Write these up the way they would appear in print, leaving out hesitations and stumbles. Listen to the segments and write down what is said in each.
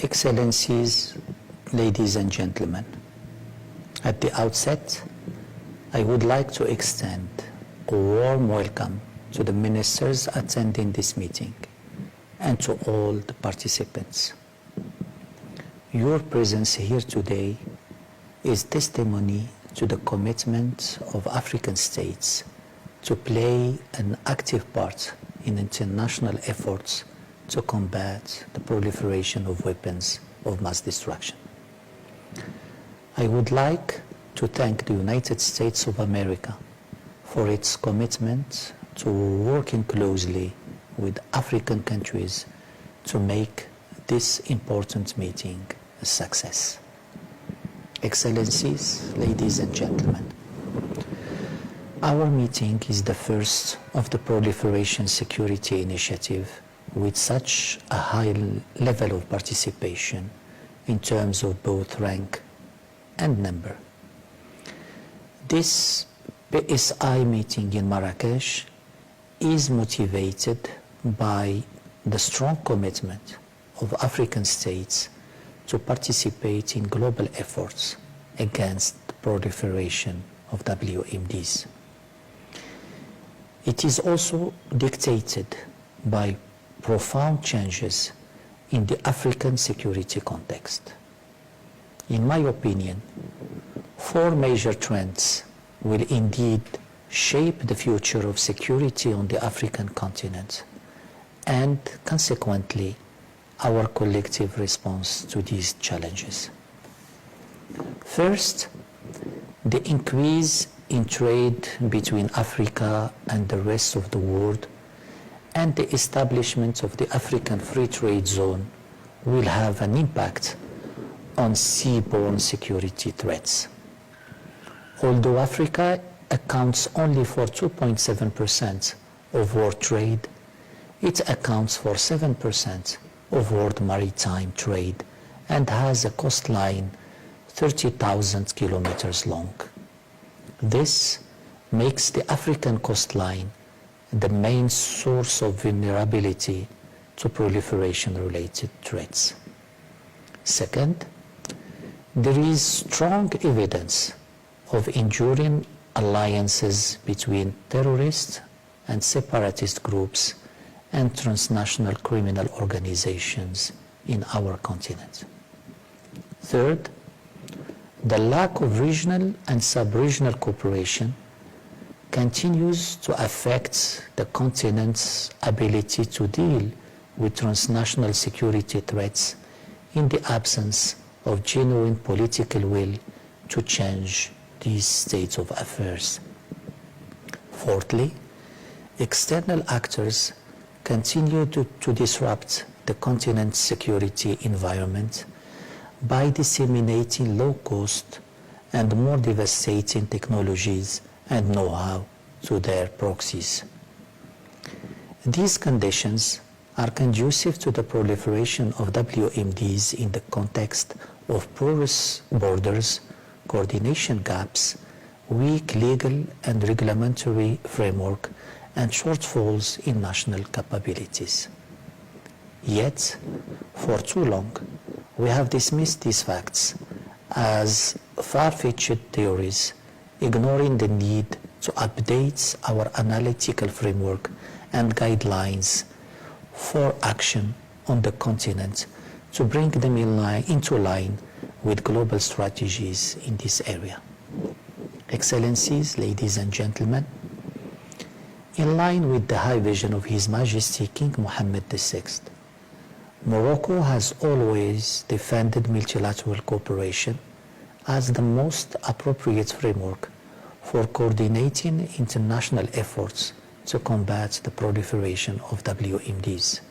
Excellencies, ladies and gentlemen, at the outset, I would like to extend a warm welcome to the ministers attending this meeting and to all the participants. Your presence here today is testimony to the commitment of African states to play an active part in international efforts to combat the proliferation of weapons of mass destruction. I would like to thank the United States of America for its commitment to working closely with African countries to make this important meeting a success. Excellencies, ladies and gentlemen, our meeting is the first of the Proliferation Security Initiative with such a high level of participation in terms of both rank and number. This PSI meeting in Marrakech is motivated by the strong commitment of African states to participate in global efforts against the proliferation of WMDs. It is also dictated by profound changes in the African security context. In my opinion, four major trends will indeed shape the future of security on the African continent and, consequently, our collective response to these challenges. First, the increase in trade between Africa and the rest of the world and the establishment of the African Free Trade Zone will have an impact on seaborne security threats. Although Africa accounts only for 2.7% of world trade, it accounts for 7% of world maritime trade and has a coastline 30,000 kilometers long. This makes the African coastline the main source of vulnerability to proliferation-related threats. Second, there is strong evidence of enduring alliances between terrorist and separatist groups and transnational criminal organizations in our continent. Third, the lack of regional and sub-regional cooperation continues to affect the continent's ability to deal with transnational security threats in the absence of genuine political will to change these states of affairs. Fourthly, external actors continue to disrupt the continent's security environment by disseminating low-cost and more devastating technologies and know-how to their proxies. These conditions are conducive to the proliferation of WMDs in the context of porous borders, coordination gaps, weak legal and regulatory framework, and shortfalls in national capabilities. Yet, for too long, we have dismissed these facts as far-fetched theories, ignoring the need to update our analytical framework and guidelines for action on the continent to bring them into line with global strategies in this area. Excellencies, ladies and gentlemen, in line with the high vision of His Majesty King Mohammed VI, Morocco has always defended multilateral cooperation as the most appropriate framework for coordinating international efforts to combat the proliferation of WMDs.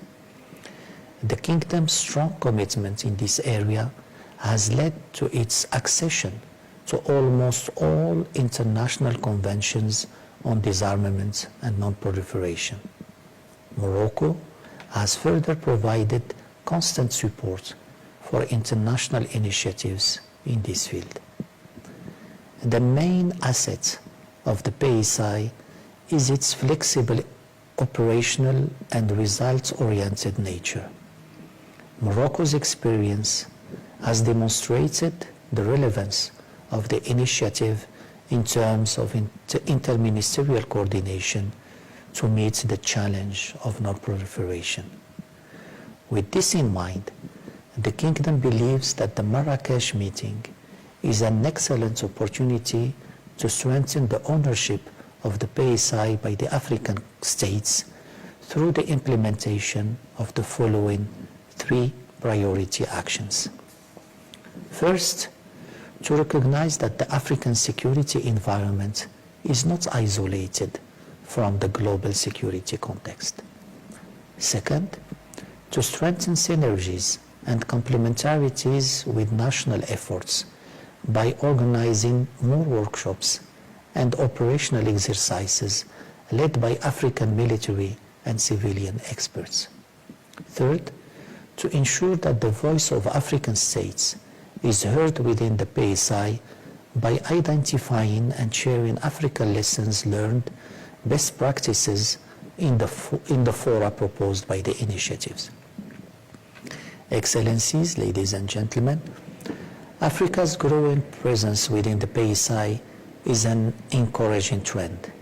The Kingdom's strong commitment in this area has led to its accession to almost all international conventions on disarmament and non-proliferation. Morocco has further provided constant support for international initiatives in this field. The main asset of the PSI is its flexible, operational and results-oriented nature. Morocco's experience has demonstrated the relevance of the initiative in terms of interministerial coordination to meet the challenge of non-proliferation. With this in mind, the Kingdom believes that the Marrakech meeting is an excellent opportunity to strengthen the ownership of the PSI by the African states through the implementation of the following 3 priority actions. First, to recognize that the African security environment is not isolated from the global security context. Second, to strengthen synergies and complementarities with national efforts by organizing more workshops and operational exercises led by African military and civilian experts. Third, to ensure that the voice of African states is heard within the PSI by identifying and sharing African lessons learned, best practices in the fora proposed by the initiatives. Excellencies, ladies and gentlemen, Africa's growing presence within the PSI is an encouraging trend.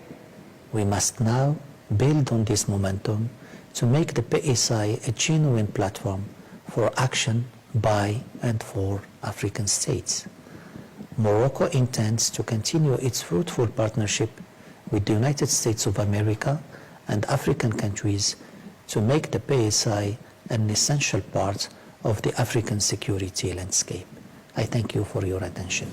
We must now build on this momentum to make the PSI a genuine platform for action by and for African states. Morocco intends to continue its fruitful partnership with the United States of America and African countries to make the PSI an essential part of the African security landscape. I thank you for your attention.